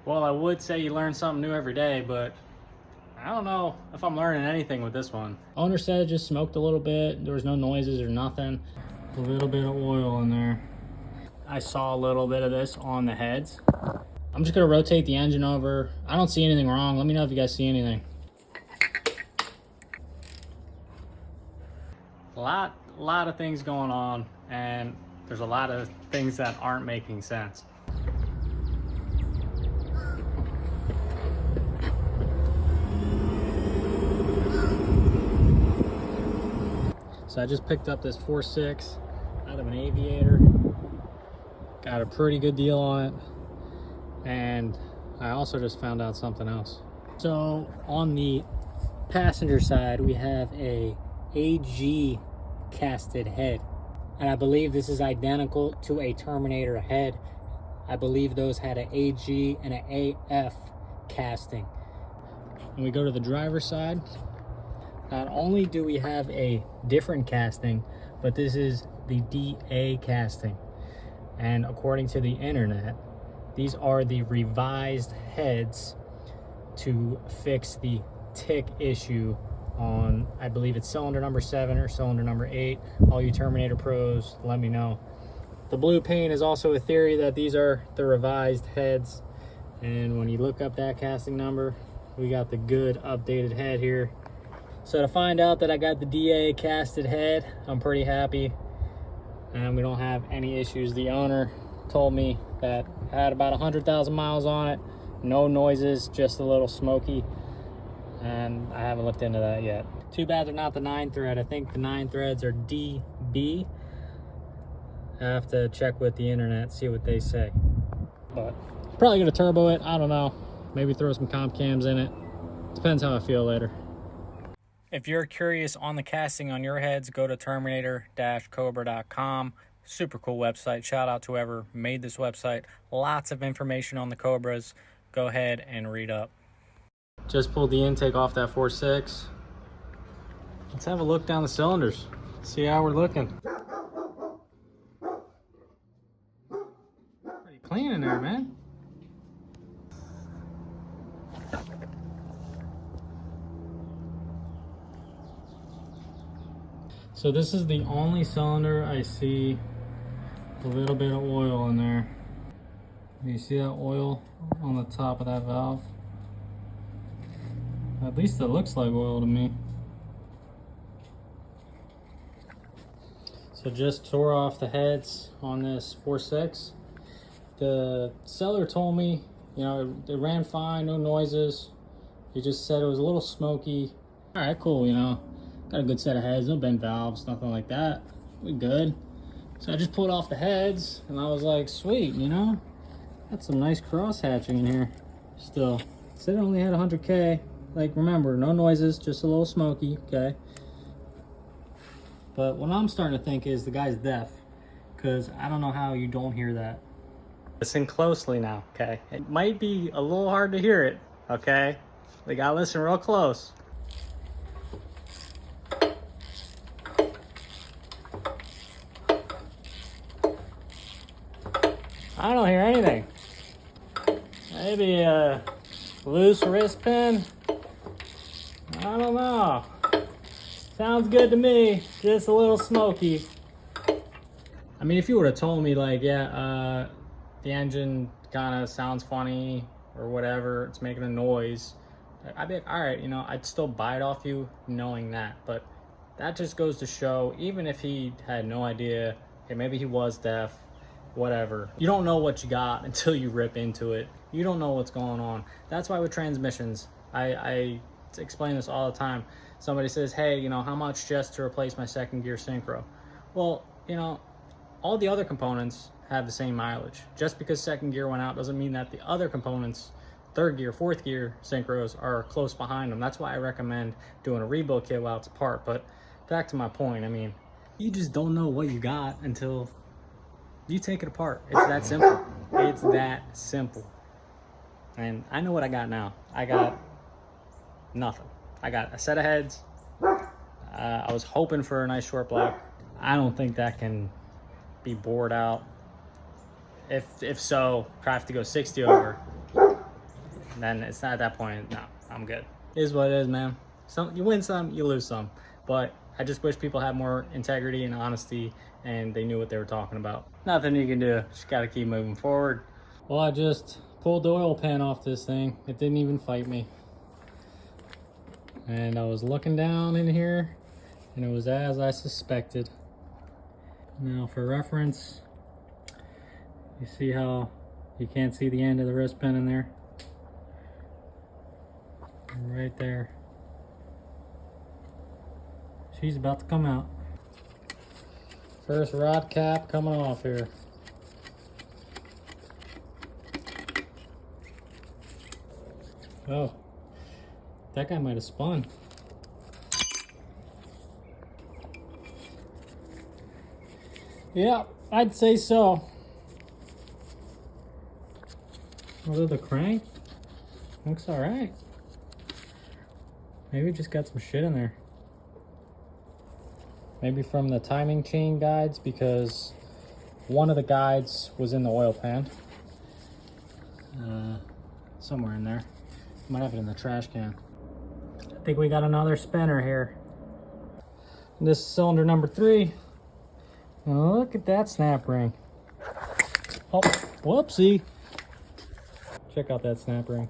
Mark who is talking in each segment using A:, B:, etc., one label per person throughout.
A: Well, I would say you learn something new every day, but I don't know if I'm learning anything with this one. Owner said it just smoked a little bit. There was no noises or nothing. A little bit of oil in there. I saw a little bit of this on the heads. I'm just gonna rotate the engine over. I don't see anything wrong. Let me know if you guys see anything. A lot of things going on, and there's a lot of things that aren't making sense. So I just picked up this 4.6 out of an Aviator. Got a pretty good deal on it. And I also just found out something else. So on the passenger side, we have a AG casted head. And I believe this is identical to a Terminator head. I believe those had an AG and an AF casting. When we go to the driver's side, not only do we have a different casting, but this is the DA casting. And according to the internet, these are the revised heads to fix the tick issue on, I believe it's cylinder number 7 or cylinder number 8. All you Terminator pros, let me know. The blue paint is also a theory that these are the revised heads. And when you look up that casting number, we got the good updated head here. So to find out that I got the DA casted head, I'm pretty happy. And we don't have any issues. The owner told me that it had about 100,000 miles on it. No noises, just a little smoky. And I haven't looked into that yet. Too bad they're not the 9 thread. I think the 9 threads are DB. I have to check with the internet, see what they say. But probably gonna turbo it, I don't know. Maybe throw some comp cams in it. Depends how I feel later. If you're curious on the casting on your heads, go to Terminator-Cobra.com. Super cool website. Shout out to whoever made this website. Lots of information on the Cobras. Go ahead and read up. Just pulled the intake off that 4.6. Let's have a look down the cylinders. See how we're looking. Pretty clean in there, man. So this is the only cylinder I see a little bit of oil in there. You see that oil on the top of that valve? At least it looks like oil to me. So just tore off the heads on this 4.6. The seller told me, you know, it ran fine, no noises. He just said it was a little smoky. All right, cool, you know. Got a good set of heads, no bent valves, nothing like that. We good. So I just pulled off the heads and I was like, sweet, you know? Got some nice cross hatching in here still. Said it only had 100K. Like, remember, no noises, just a little smoky, okay? But what I'm starting to think is the guy's deaf, because I don't know how you don't hear that. Listen closely now, okay? It might be a little hard to hear it, okay? We gotta listen real close. I don't hear anything. Maybe a loose wrist pin. I don't know. Sounds good to me. Just a little smoky. I mean, if you would have told me like, yeah, the engine kind of sounds funny or whatever, it's making a noise, I'd be like, all right, you know, I'd still buy it off you knowing that. But that just goes to show, even if he had no idea, okay, maybe he was deaf, whatever. You don't know what you got until you rip into it. You don't know what's going on. That's why with transmissions, I explain this all the time. Somebody says, hey, you know, how much just to replace my second gear synchro? Well, you know, all the other components have the same mileage. Just because second gear went out doesn't mean that the other components, third gear, fourth gear synchros, are close behind them. That's why I recommend doing a rebuild kit while it's apart. But back to my point, I mean, you just don't know what you got until you take it apart. It's that simple. It's that simple. And I know what I got now. I got nothing. I got a set of heads. I was hoping for a nice short block. I don't think that can be bored out. If so, I have to go 60 over. then it's not at that point, no, I'm good. It is what it is, man. You win some, you lose some. But I just wish people had more integrity and honesty and they knew what they were talking about. Nothing you can do, just gotta keep moving forward. Well, I just pulled the oil pan off this thing. It didn't even fight me. And I was looking down in here and it was as I suspected. Now for reference, you see how you can't see the end of the wrist pin in there? Right there. She's about to come out. First rod cap coming off here. Oh, that guy might have spun. Yeah, I'd say so. What of the crank? Looks all right. Maybe just got some shit in there. Maybe from the timing chain guides, because one of the guides was in the oil pan. Somewhere in there. Might have it in the trash can. I think we got another spinner here. This is cylinder number 3. Oh, look at that snap ring. Oh, whoopsie. Check out that snap ring.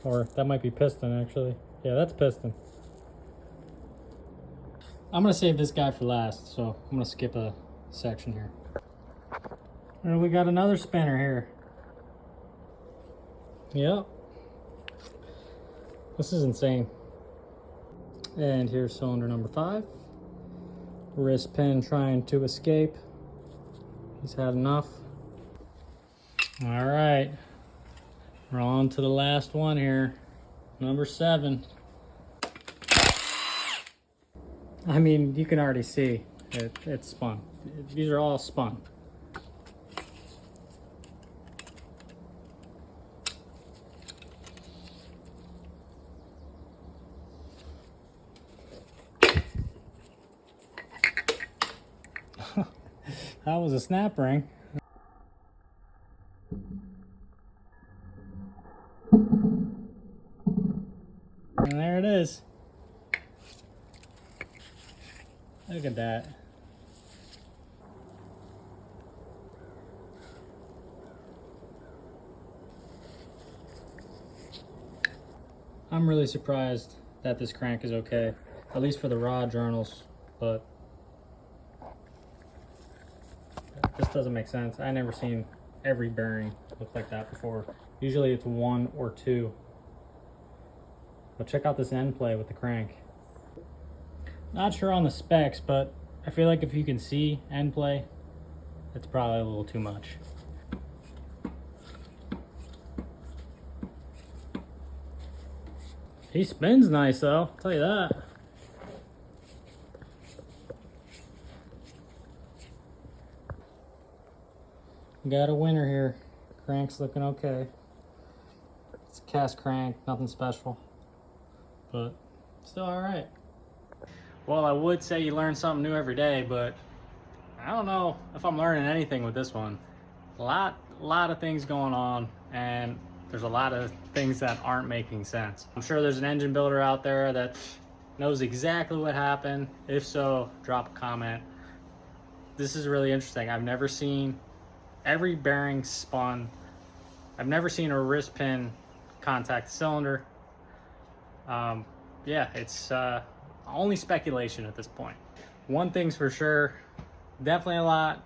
A: Or that might be piston, actually. Yeah, that's piston. I'm gonna save this guy for last, so I'm gonna skip a section here. And we got another spinner here. Yep. This is insane. And here's cylinder number 5. Wrist pin trying to escape. He's had enough. All right. We're on to the last one here. Number 7. I mean, you can already see it's spun. These are all spun. That was a snap ring. And there it is. Look at that. I'm really surprised that this crank is okay, at least for the raw journals, but this doesn't make sense. I never seen every bearing look like that before. Usually it's 1 or 2. But check out this end play with the crank. Not sure on the specs, but I feel like if you can see end play, it's probably a little too much. He spins nice though, I'll tell you that. Got a winner here. Crank's looking okay. It's a cast crank, nothing special, but still all right. Well, I would say you learn something new every day, but I don't know if I'm learning anything with this one. A lot of things going on, and there's a lot of things that aren't making sense. I'm sure there's an engine builder out there that knows exactly what happened. If so, drop a comment. This is really interesting. I've never seen every bearing spun. I've never seen a wrist pin contact the cylinder. Yeah, it's only speculation at this point. One thing's for sure, definitely a lot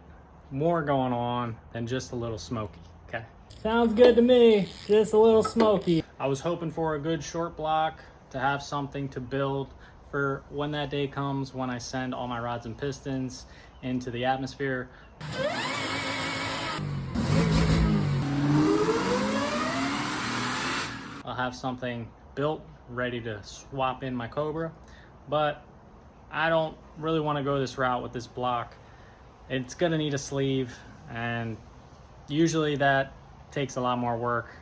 A: more going on than just a little Smokey, okay? Sounds good to me, just a little Smokey. I was hoping for a good short block to have something to build for when that day comes, when I send all my rods and pistons into the atmosphere. I'll have something built, ready to swap in my Cobra, but I don't really want to go this route with this block. It's gonna need a sleeve, and usually that takes a lot more work.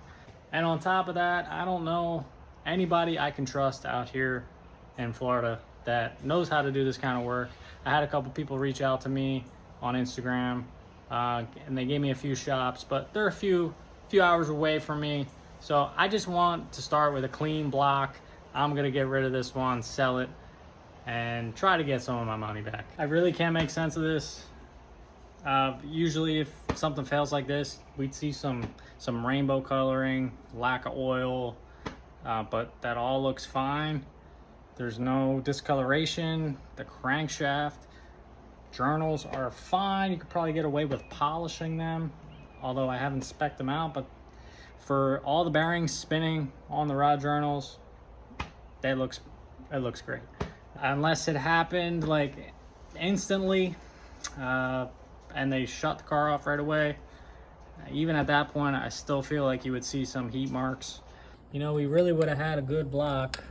A: And on top of that, I don't know anybody I can trust out here in Florida that knows how to do this kind of work. I had a couple people reach out to me on Instagram, and they gave me a few shops, but they're a few few hours away from me. So I just want to start with a clean block. I'm gonna get rid of this one, sell it, and try to get some of my money back. I really can't make sense of this. Usually if something fails like this, we'd see some rainbow coloring, lack of oil, but that all looks fine. There's no discoloration. The crankshaft journals are fine. You could probably get away with polishing them, although I haven't spec'd them out, but for all the bearings spinning on the rod journals, it looks great. Unless it happened like instantly, and they shut the car off right away. Even at that point, I still feel like you would see some heat marks. You know, we really would have had a good block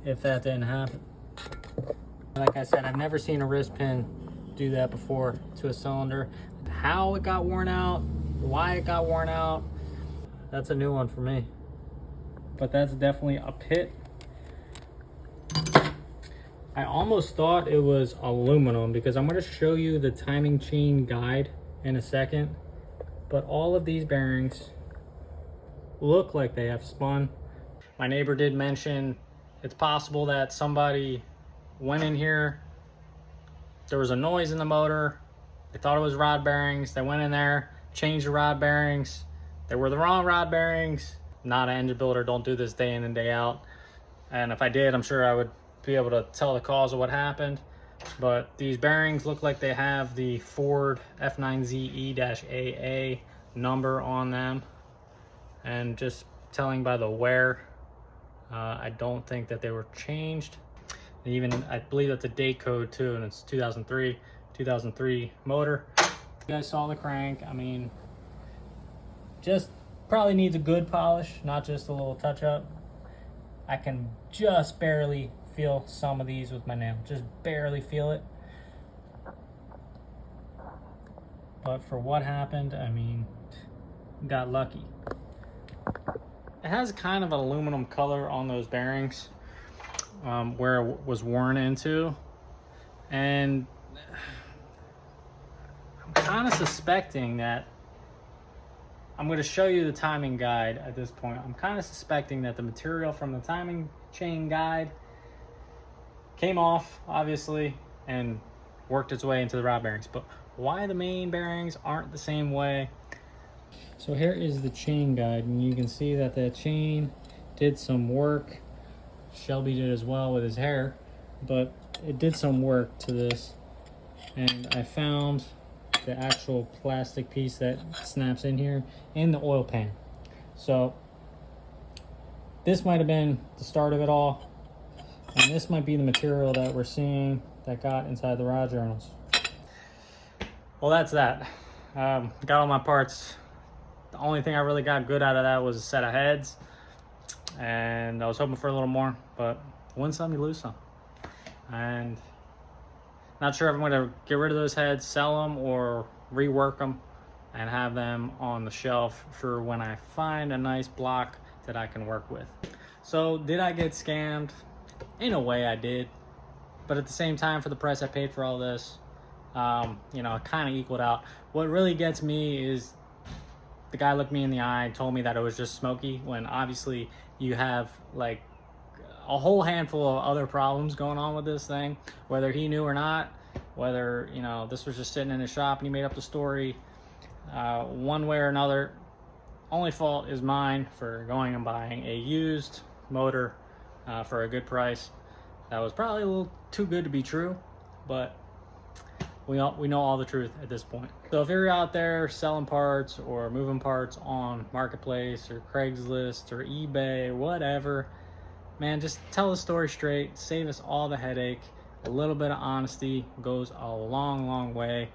A: if that didn't happen. Like I said, I've never seen a wrist pin do that before to a cylinder. How it got worn out, why it got worn out, that's a new one for me. But that's definitely a pit. I almost thought it was aluminum because I'm going to show you the timing chain guide in a second. But all of these bearings look like they have spun. My neighbor did mention it's possible that somebody went in here, there was a noise in the motor, they thought it was rod bearings, they went in there, changed the rod bearings, they were the wrong rod bearings. Not an engine builder, don't do this day in and day out. And if I did, I'm sure I would be able to tell the cause of what happened. But these bearings look like they have the Ford F9ZE-AA number on them, and just telling by the wear, I don't think that they were changed. Even I believe that's a date code too, and it's 2003 motor. You guys saw the crank. I mean, just probably needs a good polish, not just a little touch up. I can just barely feel some of these with my nail, just barely feel it. But for what happened, I mean, got lucky. It has kind of an aluminum color on those bearings where it was worn into, and I'm kind of suspecting that, I'm going to show you the timing guide at this point. I'm kind of suspecting that the material from the timing chain guide came off, obviously, and worked its way into the rod bearings. But why the main bearings aren't the same way? So here is the chain guide, and you can see that the chain did some work. Shelby did as well with his hair, but it did some work to this. And I found the actual plastic piece that snaps in here in the oil pan. So this might have been the start of it all, and this might be the material that we're seeing that got inside the rod journals. Well, that's that. Got all my parts. The only thing I really got good out of that was a set of heads, and I was hoping for a little more, but win some, you lose some. And not sure if I'm going to get rid of those heads, sell them, or rework them and have them on the shelf for when I find a nice block that I can work with. So did I get scammed? In a way I did, but at the same time, for the price I paid for all this, you know, it kind of equaled out. What really gets me is the guy looked me in the eye and told me that it was just Smokey, when obviously you have like a whole handful of other problems going on with this thing, whether he knew or not, whether, you know, this was just sitting in his shop and he made up the story. One way or another, only fault is mine for going and buying a used motor for a good price. That was probably a little too good to be true, but we know all the truth at this point. So if you're out there selling parts or moving parts on Marketplace or Craigslist or eBay or whatever, man, just tell the story straight. Save us all the headache. A little bit of honesty goes a long, long way.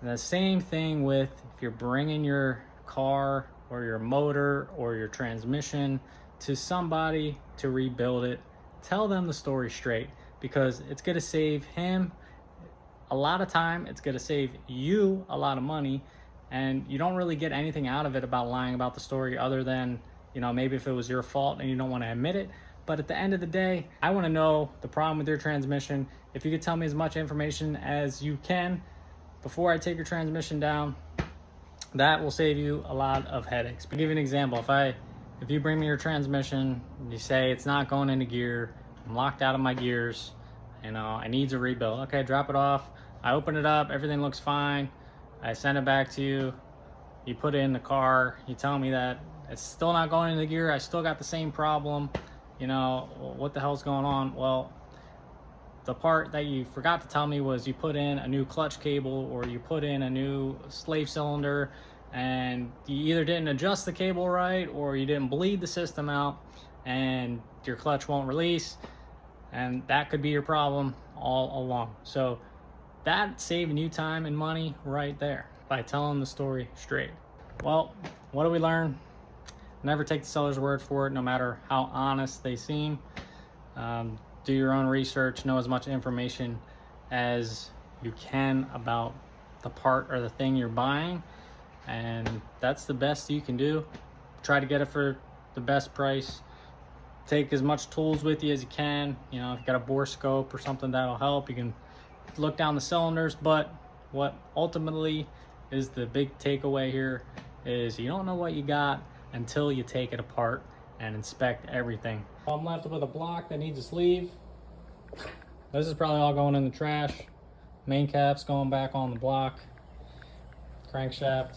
A: And the same thing with if you're bringing your car or your motor or your transmission to somebody to rebuild it, tell them the story straight, because it's going to save him a lot of time. It's going to save you a lot of money, and you don't really get anything out of it about lying about the story, other than, you know, maybe if it was your fault and you don't want to admit it. But at the end of the day, I want to know the problem with your transmission. If you could tell me as much information as you can before I take your transmission down, that will save you a lot of headaches. To give you an example, if you bring me your transmission, you say it's not going into gear, I'm locked out of my gears, you know, it needs a rebuild. Okay, drop it off. I open it up, everything looks fine. I send it back to you. You put it in the car. You tell me that it's still not going into gear. I still got the same problem. You know, what the hell's going on? Well, the part that you forgot to tell me was you put in a new clutch cable, or you put in a new slave cylinder, and you either didn't adjust the cable right, or you didn't bleed the system out, and your clutch won't release, and that could be your problem all along. So that's saving you time and money right there by telling the story straight. Well, what do we learn? Never take the seller's word for it, no matter how honest they seem. Do your own research, know as much information as you can about the part or the thing you're buying, and that's the best you can do. Try to get it for the best price. Take as much tools with you as you can. You know, if you got a bore scope or something, that'll help. You can look down the cylinders, but what ultimately is the big takeaway here is you don't know what you got until you take it apart and inspect everything. I'm left with a block that needs a sleeve. This is probably all going in the trash. Main cap's going back on the block. Crankshaft,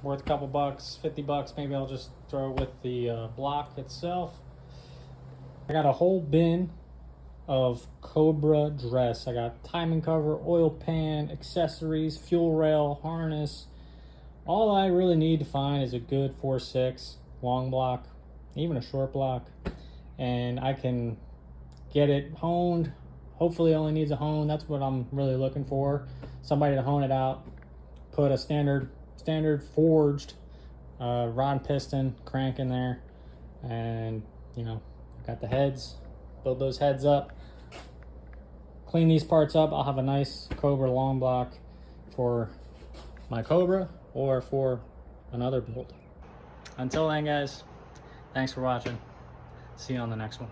A: worth a couple bucks, 50 bucks. Maybe I'll just throw it with the block itself. I got a whole bin of Cobra dress. I got timing cover, oil pan, accessories, fuel rail, harness. All I really need to find is a good 4.6 long block, even a short block, and I can get it honed. Hopefully it only needs a hone. That's what I'm really looking for. Somebody to hone it out. Put a standard forged rod and piston crank in there, and you know, got the heads. Build those heads up. Clean these parts up. I'll have a nice Cobra long block for my Cobra or for another build. Until then, guys, thanks for watching. See you on the next one.